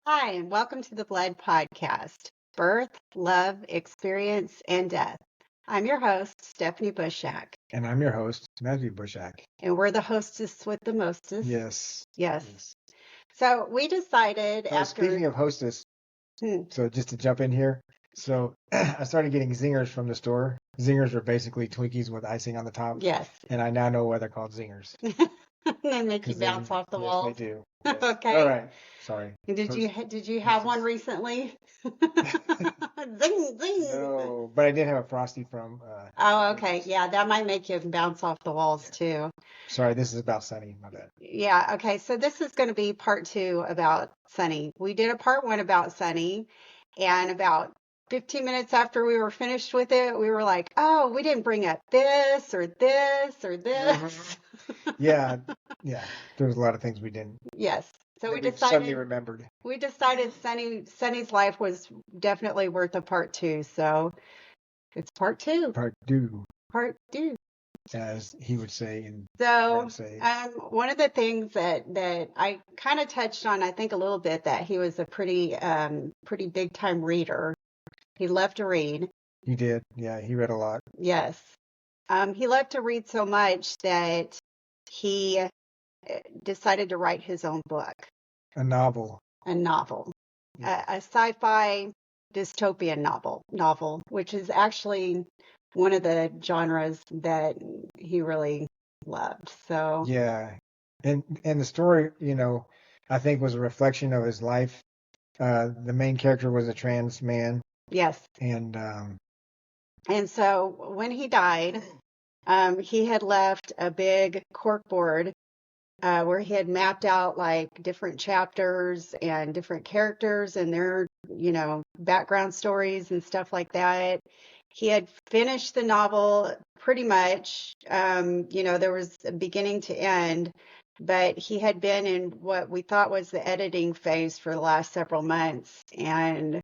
Hi, and welcome to the Blood Podcast, Birth, Love, Experience, and Death. I'm your host, Stephanie Bushak. And I'm your host, Matthew Bushak. And we're the hostess with the mostest. Yes. So we decided Speaking of hostess, so just to jump in here, so I started getting zingers from the store. Zingers are basically Twinkies with icing on the top. Yes. And I now know why they're called zingers. They make you bounce off the walls. Yes, they do. Yes. Okay. All right. Sorry. Did you have one recently? Zing, zing. No, but I did have a Frosty from. Oh, okay. Yeah, that might make you bounce off the walls too. Sorry, this is about Sonny. My bad. Yeah. Okay. So this is going to be part 2 about Sonny. We did a part 1 about Sonny, and about 15 minutes after we were finished with it, we were like, oh, we didn't bring up this or this or this. Yeah. There was a lot of things we didn't. Yes. So we suddenly remembered. We decided Sonny's life was definitely worth a part 2. So it's part 2. Part 2. Part 2. As he would say. One of the things that I kind of touched on, I think a little bit, that he was a pretty big time reader. He loved to read. He did. Yeah, he read a lot. Yes. He loved to read so much that he decided to write his own book. A novel. Yeah. A sci-fi dystopian novel, which is actually one of the genres that he really loved. So yeah, and the story, I think was a reflection of his life. The main character was a trans man. Yes. And so when he died, he had left a big corkboard where he had mapped out like different chapters and different characters and their, background stories and stuff like that. He had finished the novel pretty much. There was a beginning to end, but he had been in what we thought was the editing phase for the last several months. And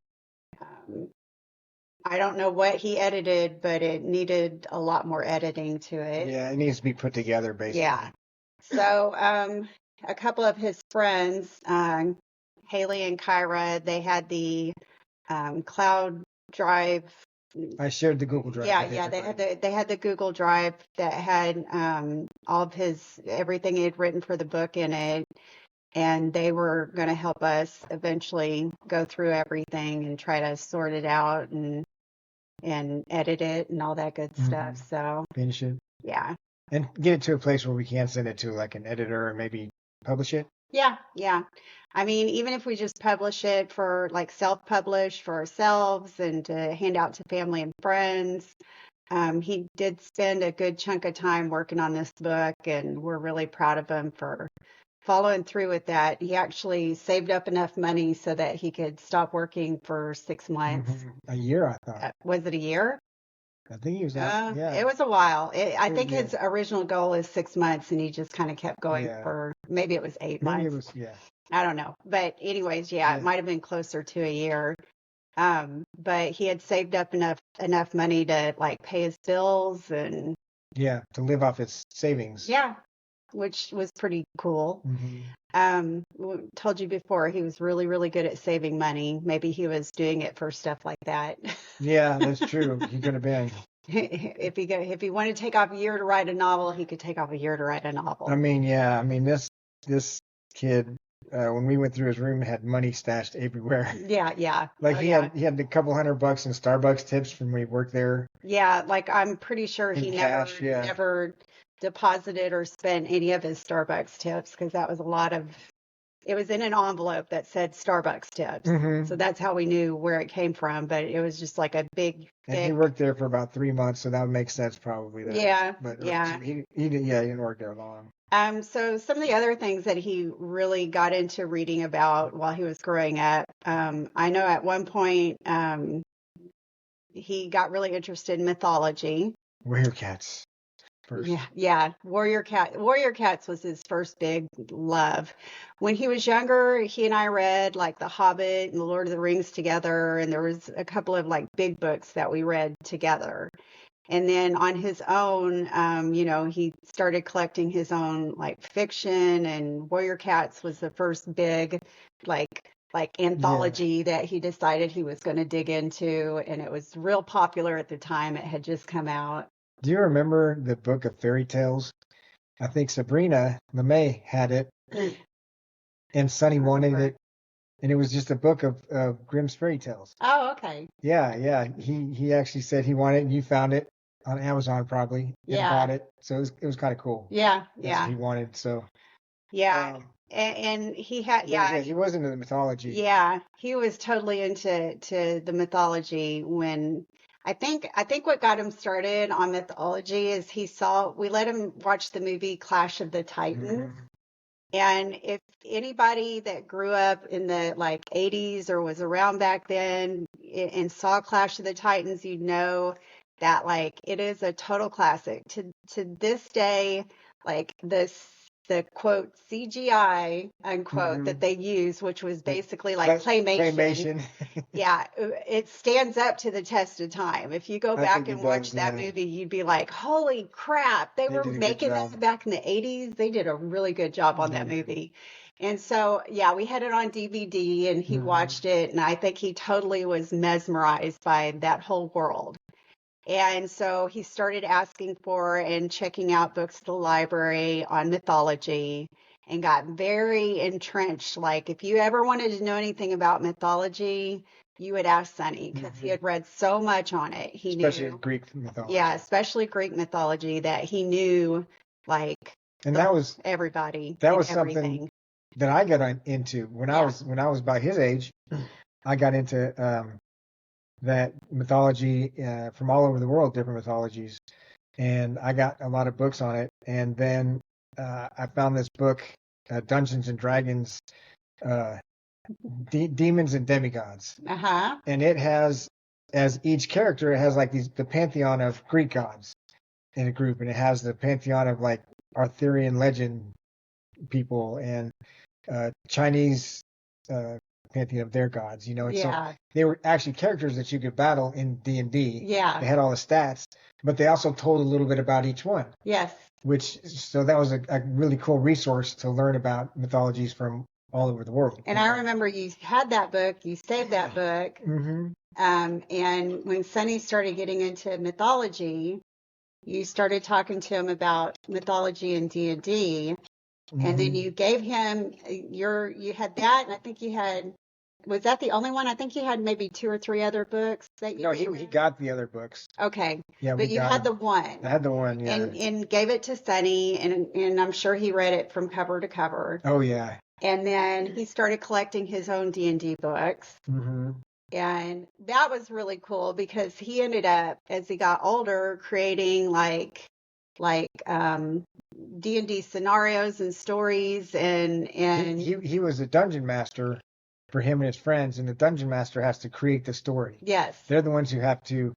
I don't know what he edited, but it needed a lot more editing to it. Yeah, it needs to be put together, basically. Yeah. So a couple of his friends, Haley and Kyra, they had the cloud drive. I shared the Google Drive. Yeah, they had the Google Drive that had all of everything he had written for the book in it, and they were going to help us eventually go through everything and try to sort it out and edit it and all that good stuff. So finish it. Yeah. And get it to a place where we can send it to like an editor and maybe publish it. Yeah. I mean, even if we just publish it for like self-publish for ourselves and to hand out to family and friends. He did spend a good chunk of time working on this book, and we're really proud of him for following through with that. He actually saved up enough money so that he could stop working for 6 months. A year, I thought. Was it a year? I think he was out. Yeah. It was a while. I think his original goal is 6 months, and he just kind of kept going for, maybe it was 8 months. Maybe it was, I don't know. But anyways, it might have been closer to a year. But he had saved up enough money to like pay his bills and to live off his savings. Yeah, which was pretty cool. Told you before, he was really, really good at saving money. Maybe he was doing it for stuff like that. Yeah, that's true. He could have been. If he wanted to take off a year to write a novel, he could take off a year to write a novel. I mean, this kid, when we went through his room, had money stashed everywhere. Yeah. Like he had a couple $100 in Starbucks tips from when he worked there. Yeah, like I'm pretty sure he never deposited or spent any of his Starbucks tips, because that was it was in an envelope that said Starbucks tips. So that's how we knew where it came from. But it was just like a big. And he worked there for about 3 months, so that would make sense probably. Yeah. But he didn't work there long. So some of the other things that he really got into reading about while he was growing up, I know at one point he got really interested in mythology. Warrior cats. First. Yeah. Warrior cats was his first big love. When he was younger, he and I read like The Hobbit and The Lord of the Rings together, and there was a couple of like big books that we read together. And then on his own, he started collecting his own like fiction, and Warrior Cats was the first big like like Yeah. anthology that he decided he was going to dig into, and it was real popular at the time. It had just come out. Do you remember the book of fairy tales? I think Sabrina LeMay had it, and Sonny wanted it, and it was just a book of Grimm's fairy tales. Oh, okay. Yeah. He actually said he wanted it, and you found it on Amazon probably and Yeah. bought it. So it was kind of cool. Yeah, That's what he wanted. So yeah. And he had, he was into the mythology. yeah, he was totally into the mythology when I think what got him started on mythology is we let him watch the movie Clash of the Titans. Mhm. And if anybody that grew up in the like 80s or was around back then and saw Clash of the Titans, you know that like it is a total classic. To this day, like the quote CGI unquote that they use, which was basically like claymation. Yeah, it stands up to the test of time. If you go back and watch that movie, you'd be like, holy crap, they were making that back in the 80s. They did a really good job on that movie. And so, yeah, we had it on DVD and he watched it, and I think he totally was mesmerized by that whole world. And so he started asking for and checking out books at the library on mythology and got very entrenched. Like, if you ever wanted to know anything about mythology, you would ask Sonny because he had read so much on it. He Especially knew, Greek mythology. yeah, especially Greek mythology, that he knew like And that was everybody. That and was something everything. that I got into when I was about his age. I got into that mythology from all over the world, different mythologies, and I got a lot of books on it. And then I found this book, Dungeons and Dragons, Demons and Demigods, and it has, as each character, it has like the pantheon of Greek gods in a group, and it has the pantheon of like Arthurian legend people and Chinese pantheon of their gods, you know. And so they were actually characters that you could battle in D&D. Yeah. They had all the stats, but they also told a little bit about each one. Yes. So that was a really cool resource to learn about mythologies from all over the world. And I remember you had that book, you saved that book. And when Sonny started getting into mythology, you started talking to him about mythology and D&D. And then you gave him you had that, and I think was that the only one? I think you had maybe 2 or 3 other books that you. No, he got the other books. Okay. Yeah, but you had the one. I had the one, yeah. And gave it to Sonny, and I'm sure he read it from cover to cover. Oh yeah. And then he started collecting his own D&D books. And that was really cool because he ended up, as he got older, creating like D&D scenarios and stories, and he was a dungeon master for him and his friends, and the dungeon master has to create the story. Yes. They're the ones who have to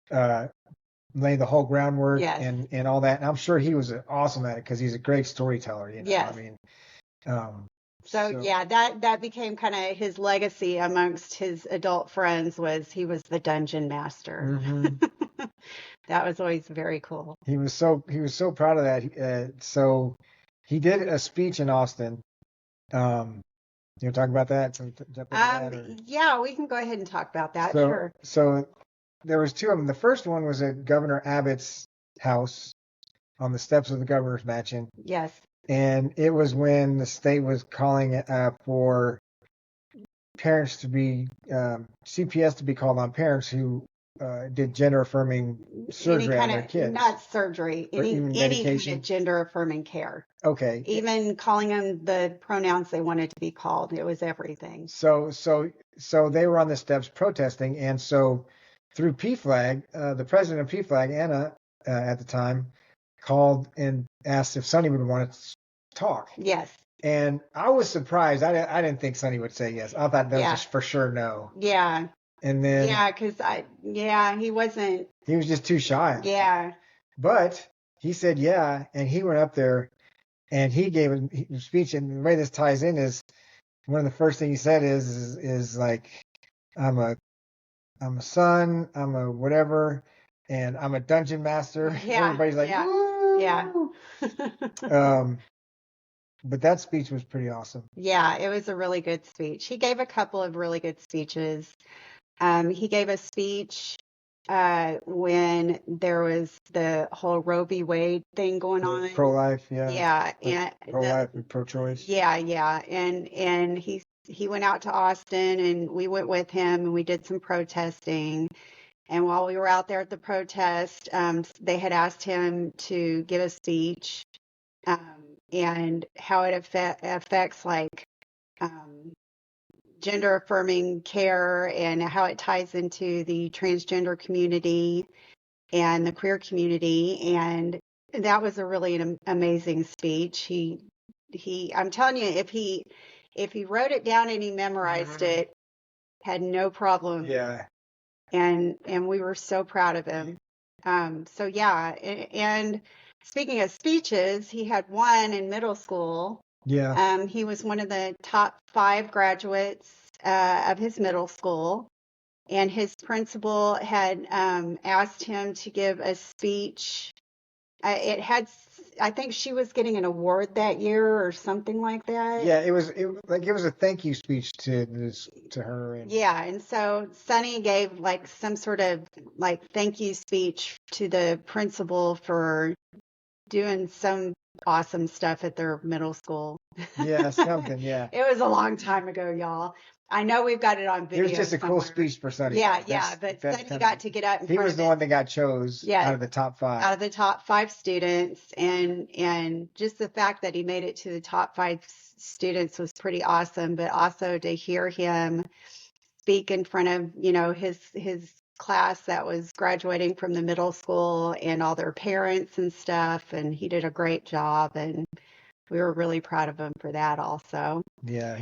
lay the whole groundwork and all that. And I'm sure he was awesome at it because he's a great storyteller, you know. Yes. I mean, so yeah, that became kind of his legacy amongst his adult friends, was he was the dungeon master. That was always very cool. He was so proud of that. So he did a speech in Austin. You want to talk about that? Yeah, we can go ahead and talk about that. Sure. So there was 2 of them. The first one was at Governor Abbott's house on the steps of the governor's mansion. Yes. And it was when the state was calling for parents to be CPS to be called on parents who did gender affirming surgery on their kids. Not surgery, any kind of gender affirming care. Okay. Even calling them the pronouns they wanted to be called. It was everything. So they were on the steps protesting, and so through PFLAG, the president of PFLAG, Anna, at the time, called and asked if Sonny would want to talk. Yes. And I was surprised. I didn't think Sonny would say yes. I thought that was just for sure no. Yeah. And then because he wasn't. He was just too shy. Yeah. But he said yeah, and he went up there and he gave a speech. And the way this ties in is one of the first things he said is like, I'm a son, I'm a whatever, and I'm a dungeon master. Yeah. Everybody's like, yeah. woo! Yeah. But that speech was pretty awesome. Yeah, it was a really good speech. He gave a couple of really good speeches. He gave a speech when there was the whole Roe v. Wade thing going on. Pro-life, yeah. Yeah, Like and pro-life and pro-choice. yeah, and he went out to Austin, and we went with him, and we did some protesting. And while we were out there at the protest, they had asked him to give a speech, and how it affects like um, gender affirming care and how it ties into the transgender community and the queer community. And that was a really an amazing speech. I'm telling you, if he wrote it down and he memorized it, had no problem. Yeah. And we were so proud of him. So yeah, and speaking of speeches, he had one in middle school. Yeah. He was one of the top 5 graduates of his middle school, and his principal had asked him to give a speech. I think she was getting an award that year or something like that. Yeah, it was a thank you speech to her. And Yeah, and so Sonny gave like some sort of like thank you speech to the principal for doing some awesome stuff at their middle school. yeah, something, yeah. It was a long time ago, y'all. I know we've got it on It video was just a cool somewhere. speech for Sonny. Yeah, but Sonny got to get up in He front was of the his, one that got chose out of the top 5. out of the top 5 students, and just the fact that he made it to the top 5 students was pretty awesome. But also to hear him speak in front of, his class that was graduating from the middle school and all their parents and stuff, and he did a great job, and we were really proud of him for that also. Yeah,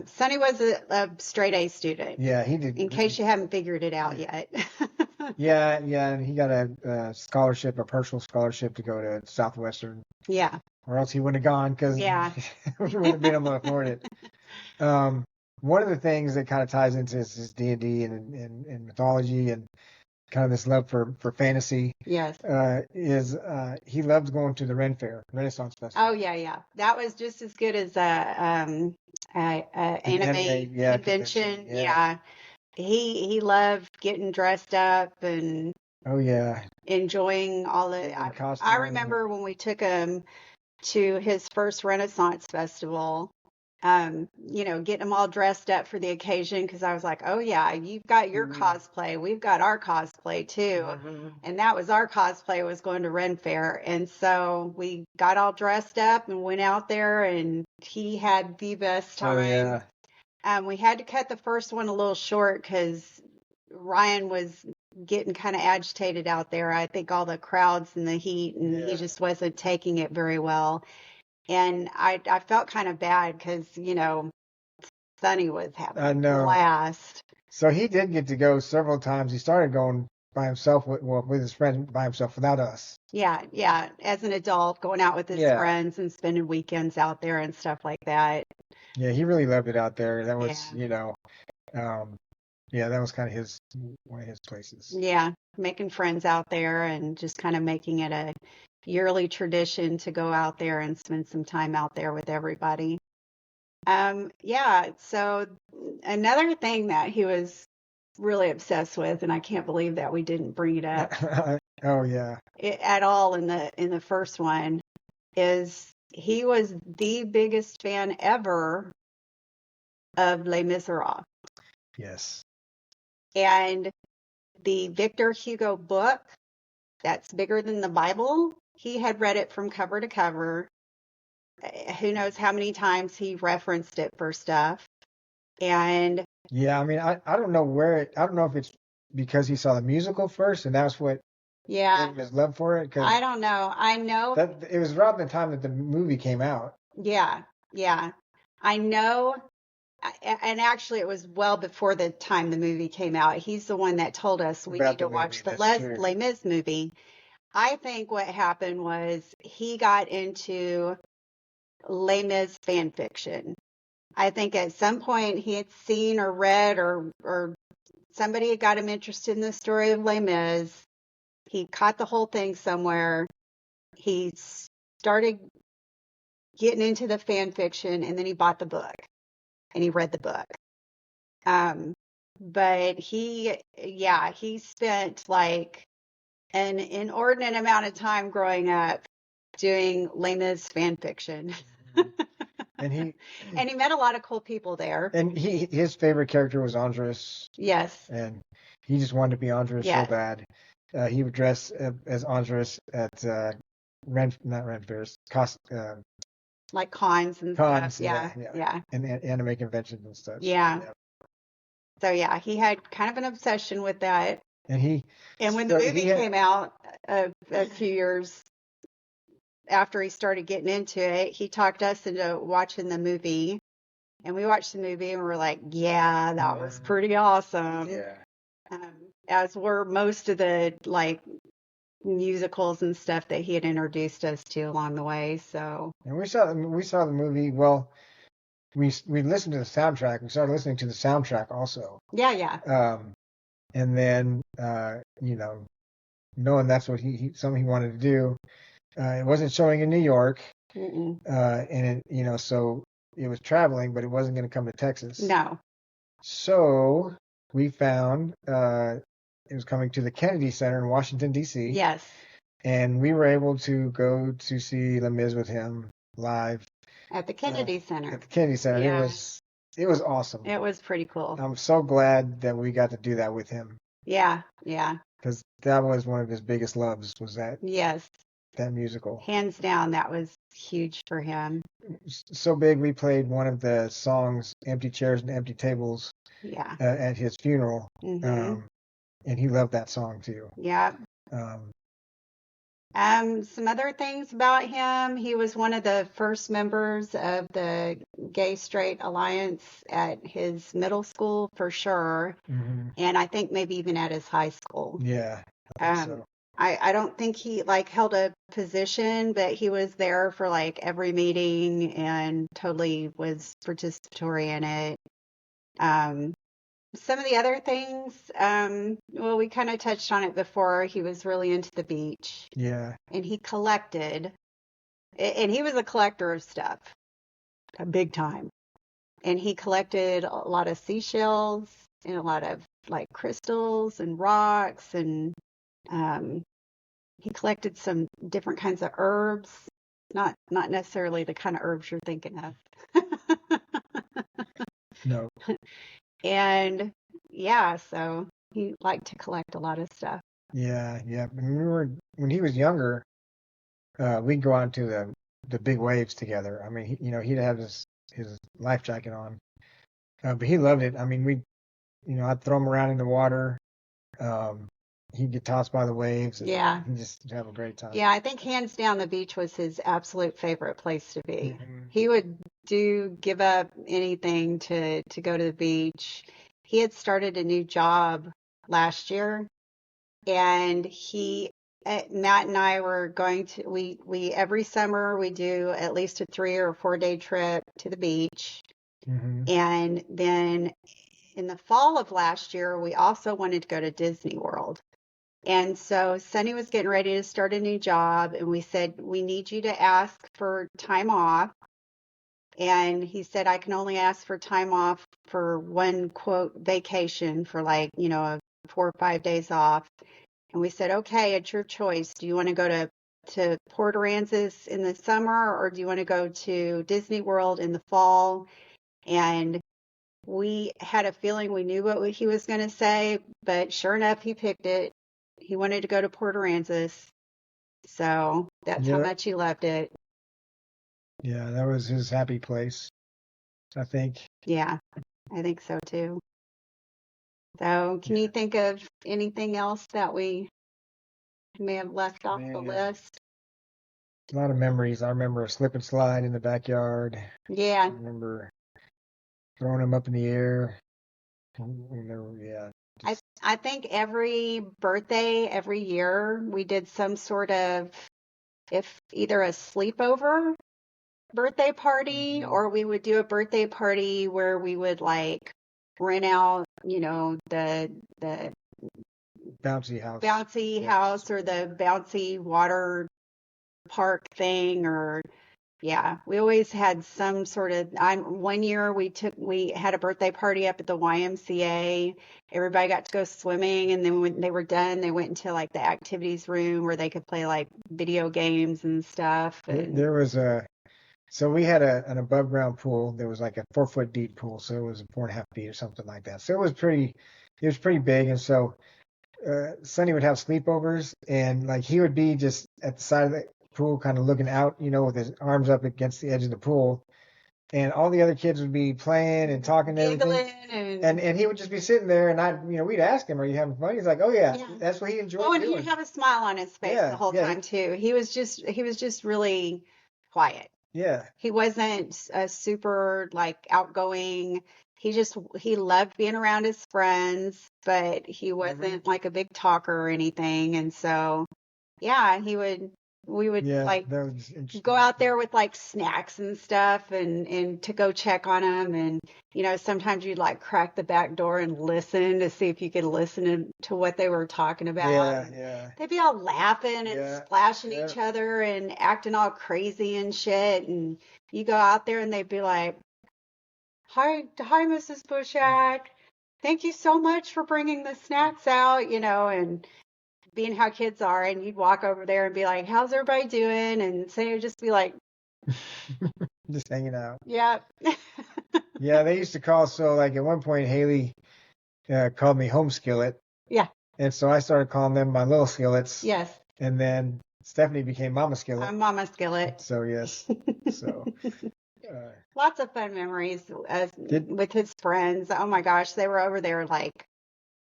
Sonny was a straight A student. Yeah, he did. In case you haven't figured it out yet. Yeah, and he got a scholarship, a partial scholarship to go to Southwestern. Yeah. Or else he wouldn't have gone because Yeah. we wouldn't have been able to afford it. One of the things that kind of ties into his D&D and mythology and kind of this love for fantasy. Yes. Is he loved going to the Renaissance Festival. Oh yeah. That was just as good as an anime convention. Yeah. He loved getting dressed up and enjoying all the I remember when we took him to his first Renaissance Festival, getting them all dressed up for the occasion, because I was like, oh yeah, you've got your cosplay, we've got our cosplay too. And that was our cosplay, was going to Ren Fair. And so we got all dressed up and went out there, and he had the best time. Oh yeah. We had to cut the first one a little short because Ryan was getting kind of agitated out there. I think all the crowds and the heat, and he just wasn't taking it very well. And I felt kind of bad because, Sonny was having a blast. So he did get to go several times. He started going by himself with his friend by himself without us. Yeah. As an adult, going out with his friends and spending weekends out there and stuff like that. Yeah, he really loved it out there. That was, that was kind of one of his places. Yeah, making friends out there and just kind of making it a yearly tradition to go out there and spend some time out there with everybody. So another thing that he was really obsessed with, and I can't believe that we didn't bring it up at all in the first one, is he was the biggest fan ever of Les Misérables. Yes. And the Victor Hugo book, that's bigger than the Bible, he had read it from cover to cover. Who knows how many times he referenced it for stuff. And yeah, I mean, I don't know I don't know if it's because he saw the musical first and that's what gave his love for it. I don't know. I know that it was around the time that the movie came out. Yeah. I know. And actually, it was well before the time the movie came out. He's the one that told us we need to watch the Les Mis movie. I think what happened was he got into Les Mis fan fiction. I think at some point he had seen or read or somebody had got him interested in the story of Les Mis. He caught the whole thing somewhere. He started getting into the fan fiction, and then he bought the book and he read the book. But he spent like an inordinate amount of time growing up doing Les Mis fan fiction. And he met a lot of cool people there. And his favorite character was Andres. Yes. And he just wanted to be Andres so bad. He would dress as Andres at not Ren Fairs, like cons and stuff. Yeah. And anime conventions and stuff. Yeah. So yeah, he had kind of an obsession with that. And when the movie came out a few years after he started getting into it, he talked us into watching the movie. And we watched the movie and we were like, yeah, that was pretty awesome. Yeah. As were most of the like musicals and stuff that he had introduced us to along the way. So. And we saw the movie. Well, we listened to the soundtrack. We started listening to the soundtrack also. Yeah. And then knowing that's what something he wanted to do. It wasn't showing in New York. Mm-mm. And it, so it was traveling, but it wasn't going to come to Texas. No. So we found it was coming to the Kennedy Center in Washington, D.C. Yes. And we were able to go to see Les Mis with him live. At the Kennedy Center. At the Kennedy Center. Yeah. It was awesome. It was pretty cool. I'm so glad that we got to do that with him. Yeah. Because that was one of his biggest loves, was that. Yes. That musical. Hands down, that was huge for him. So big, we played one of the songs, Empty Chairs and Empty Tables, at his funeral. Mm-hmm. And he loved that song too. Yeah. Some other things about him. He was one of the first members of the Gay Straight Alliance at his middle school for sure. Mm-hmm. And I think maybe even at his high school. Yeah. I think so. I don't think he like held a position, but he was there for like every meeting and totally was participatory in it. Some of the other things, well, we kind of touched on it before. He was really into the beach. Yeah. And he collected, and he was a collector of stuff, big time. And he collected a lot of seashells and a lot of like crystals and rocks, and he collected some different kinds of herbs, not necessarily the kind of herbs you're thinking of. No. And so he liked to collect a lot of stuff. Yeah. When he was younger, we'd go out to the big waves together. I mean, he'd have his life jacket on, but he loved it. I mean, I'd throw him around in the water. He'd get tossed by the waves. And he'd just have a great time. Yeah, I think hands down the beach was his absolute favorite place to be. Mm-hmm. He would give up anything to go to the beach. He had started a new job last year, and Matt and I were going to, we every summer we do at least a 3 or 4 day trip to the beach. Mm-hmm. And then in the fall of last year, we also wanted to go to Disney World. And so Sonny was getting ready to start a new job, and we said, we need you to ask for time off. And he said, I can only ask for time off for one, quote, vacation for 4 or 5 days off. And we said, okay, it's your choice. Do you want to go to Port Aransas in the summer, or do you want to go to Disney World in the fall? And we had a feeling we knew what he was going to say, but sure enough, he picked it. He wanted to go to Port Aransas. So that's how much he loved it. Yeah, that was his happy place, I think. Yeah, I think so too. So can you think of anything else that we may have left off the list? A lot of memories. I remember a slip and slide in the backyard. Yeah. I remember throwing him up in the air. I think every birthday, every year, we did some sort of, if either a sleepover birthday party, or we would do a birthday party where we would like rent out, the bouncy house or the bouncy water park thing, or Yeah, we always had some sort of. One year we had a birthday party up at the YMCA. Everybody got to go swimming, and then when they were done, they went into like the activities room where they could play like video games and stuff. And There was so we had an above ground pool. There was like a 4 foot deep pool, so it was 4.5 feet or something like that. So it was pretty big. And so Sonny would have sleepovers, and like he would be just at the side of the pool, kind of looking out, with his arms up against the edge of the pool, and all the other kids would be playing and talking and everything. giggling And he would just be sitting there, and we'd ask him, "Are you having fun?" He's like, "Oh yeah, yeah. that's what he Oh, enjoyed and doing." he'd have a smile on his face the Yeah, whole yeah, time too. He was just really quiet. yeah. He wasn't a super like outgoing. He loved being around his friends, but he wasn't like a big talker or anything. And so, yeah, we would Yeah, like that was go interesting. out there with like snacks and stuff and to go check on them. And, sometimes you'd like crack the back door and listen to see if you could listen to what they were talking about. Yeah, And yeah, they'd be all laughing and yeah, splashing yeah. each other and acting all crazy and shit. And you go out there and they'd be like, hi, Mrs. Bushak. Thank you so much for bringing the snacks out, and being how kids are. And you'd walk over there and be like, how's everybody doing? And so you'd just be like, Just hanging out. yeah. Yeah, they used to call, so like at one point Haley called me home skillet, Yeah. and so I started calling them my little skillets, Yes. and then Stephanie became Mama Skillet. I'm Mama Skillet. So yes, so Lots of fun memories did with his friends. Oh my gosh, they were over there like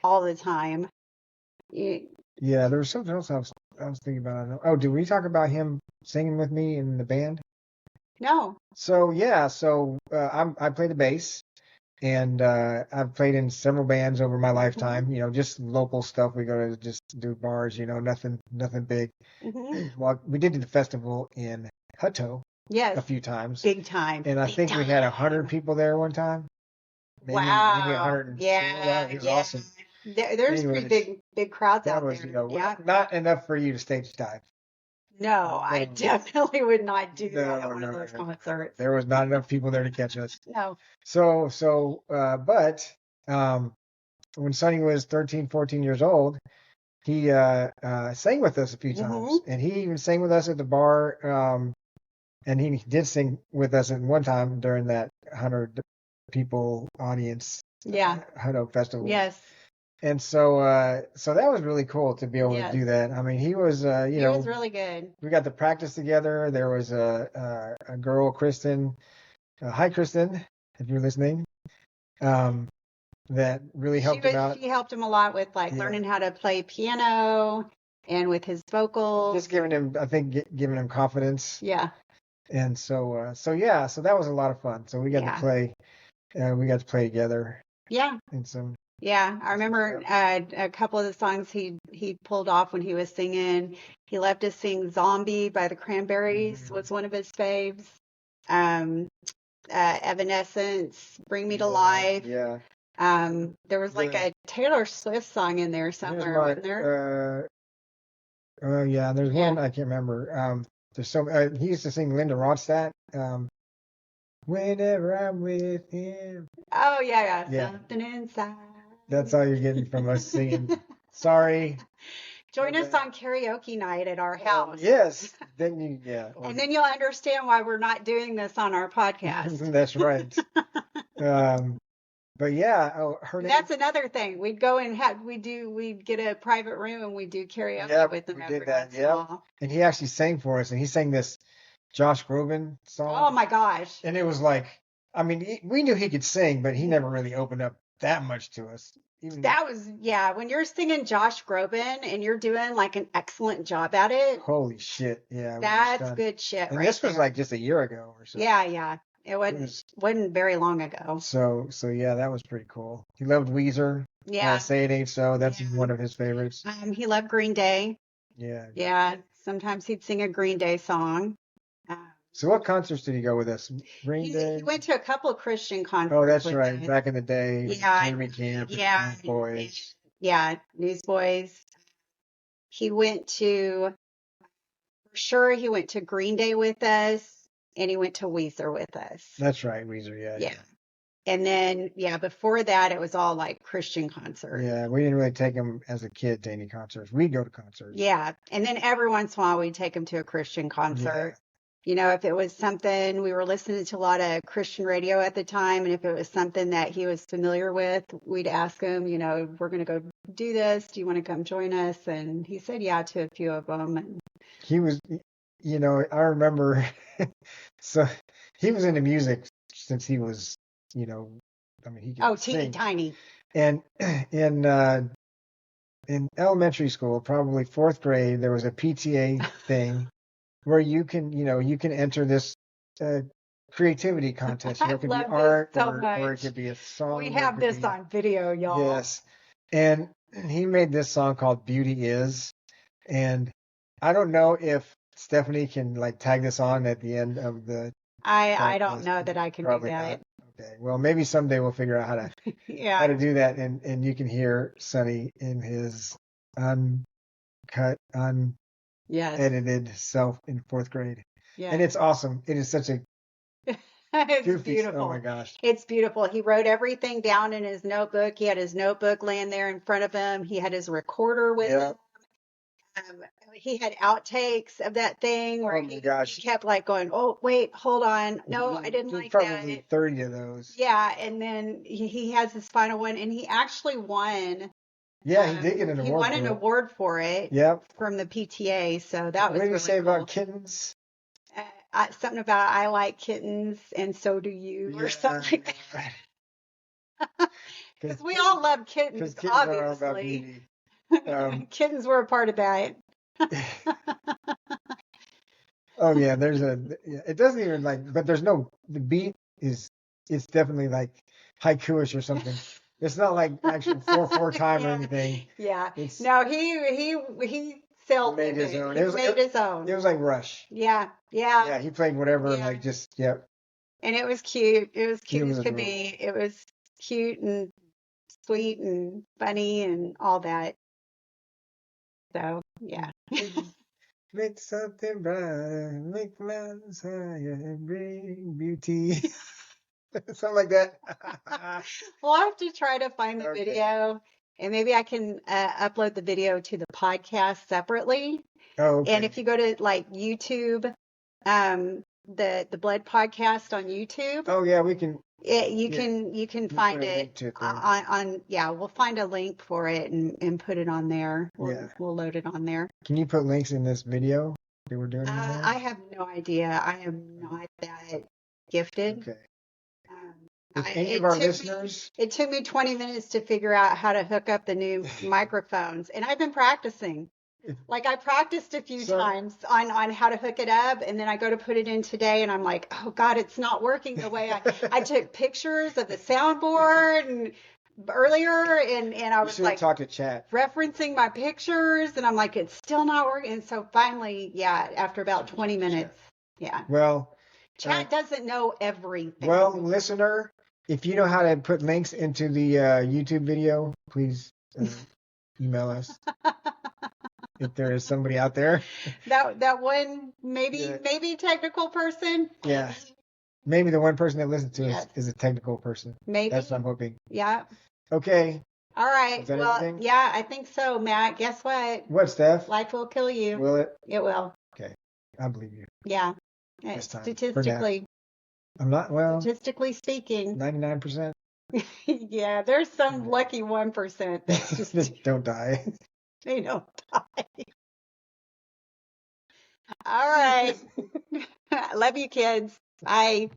all the time. You- yeah, there was something else I was thinking about. I don't know. Oh, did we talk about him singing with me in the band? No. So yeah, I play the bass, and I've played in several bands over my lifetime. Just local stuff. We go to just do bars. Nothing big. Hmm. Well, we did the festival in Hutto Yes. a few times, Big time. and I Big think we had time. 100 people there one time. Maybe Wow. 102. Yeah. It was Yeah. awesome. There's pretty Anyways, big crowds that out was there. Yeah. not enough for you to stage dive. No, I No, definitely would not do that at no, one of no, those no. concerts. There was not enough people there to catch us. No. But when Sonny was 13, 14 years old, he sang with us a few times, Hmm. and he even sang with us at the bar. And he did sing with us at one time during that 100 people audience Yeah. Hutto festival. Yes. And so that was really cool to be able to Yes. do that. I mean, he was, He was really good. we got to practice together. There was a girl, Kristen. Hi, Kristen, if you're listening. That really helped him out. She helped him a lot with like Yeah. learning how to play piano and with his vocals. Just giving him, I think, giving him confidence. Yeah. And so that was a lot of fun. So we got to play together. Yeah. And some. Yeah. I remember a couple of the songs he pulled off when he was singing. He loved to sing Zombie by the Cranberries was one of his faves. Evanescence, Bring Me to Life. Yeah. There was like a Taylor Swift song in there somewhere, wasn't there? Yeah, there's one I can't remember. There's he used to sing Linda Ronstadt. Whenever I'm with him. Oh yeah. Yeah. Something inside. That's all you're getting from us singing. Sorry. Join us on karaoke night at our house. Yes. Then And then you'll understand why we're not doing this on our podcast. That's right. But yeah, That's another thing. We'd go and we'd get a private room and we'd do karaoke with them every once in a while. And he actually sang for us, and he sang this Josh Groban song. Oh my gosh. And it was like, I mean, we knew he could sing, but he never really opened up that much to us. When you're singing Josh Groban and you're doing like an excellent job at it. Holy shit. Yeah. That's good shit. And this was like just a year ago or so. Yeah. It wasn't very long ago. So yeah, that was pretty cool. He loved Weezer. Yeah. Say It Ain't So. That's one of his favorites. He loved Green Day. Yeah. Yeah. Sometimes he'd sing a Green Day song. So what concerts did he go with us? Green Day? He went to a couple of Christian concerts. Oh, that's right. Back in the day. Yeah. Henry Camp. Yeah. Newsboys. Yeah. Newsboys. He went to Green Day with us. and he went to Weezer with us. That's right, Weezer. Yeah. And then, before that, it was all like Christian concerts. Yeah, we didn't really take him as a kid to any concerts. We'd go to concerts. Yeah. And then every once in a while, we'd take him to a Christian concert. If it was something, we were listening to a lot of Christian radio at the time, and if it was something that he was familiar with, we'd ask him, we're going to go do this. Do you want to come join us? And he said, yeah, to a few of them. And he was, I remember, so he was into music since he was, he could teeny sing. tiny. And in elementary school, probably fourth grade, there was a PTA thing where you can enter this creativity contest. It could be art or it could be a song. We have this on video, y'all. Yes. And he made this song called Beauty Is. And I don't know if Stephanie can tag this on at the end of the. I don't know that I can do that. Not. Okay. Well, maybe someday we'll figure out how to how to do that, and you can hear Sonny in his uncut, edited self in fourth grade. Yeah. And it's awesome. It is such a it's beautiful. Oh my gosh. It's beautiful. He wrote everything down in his notebook. He had his notebook laying there in front of him. He had his recorder with him. He had outtakes of that thing where he kept going, oh, wait, hold on. No, I didn't like probably that. Probably 30 of those. Yeah. And then he has his final one, and he actually won. Yeah, he did get an award. He won an award for it. Yep. From the PTA. So that was What did he say cool. about kittens? Something about I like kittens and so do you, or something like that. Because we all love kittens, obviously. Kittens were a part of that. Oh yeah, it doesn't even but there's the beat it's definitely haiku-ish or something. It's not actual 4/4 time or anything. Yeah. No, he made his own. It was like Rush. Yeah. Yeah, he played whatever and yep. And it was cute. It was cute as could be. It was cute and sweet and funny and all that. So, yeah. Make something bright, make mountains higher, and bring beauty. Something like that. We'll have to try to find the video, and maybe I can upload the video to the podcast separately. Oh, okay. And if you go to YouTube, the Blood Podcast on YouTube. Oh yeah, we can. You can find it on we'll find a link for it and put it on there. We'll load it on there. Can you put links in this video that we're doing? I have no idea. I am not that gifted. Okay. Any of our listeners? It took me 20 minutes to figure out how to hook up the new microphones, and I've been practicing. I practiced a few times on how to hook it up, and then I go to put it in today, and I'm like, oh God, it's not working the way I took pictures of the soundboard and earlier, and I was talk to chat, referencing my pictures, and I'm like, it's still not working. And so finally, after about 20 minutes, Well, chat doesn't know everything. Well, listener, if you know how to put links into the YouTube video, please email us. If there is somebody out there, that one maybe technical person. Yeah, maybe the one person that listens to us is a technical person. Maybe that's what I'm hoping. Yeah. Okay. All right. Well, everything? Yeah, I think so, Matt. Guess what? What, Steph? Life will kill you. Will it? It will. Okay, I believe you. Yeah. This time. Statistically. I'm not Statistically speaking. 99%. Yeah, there's some lucky 1% that's just don't die. They don't die. All right. Love you, kids. Bye.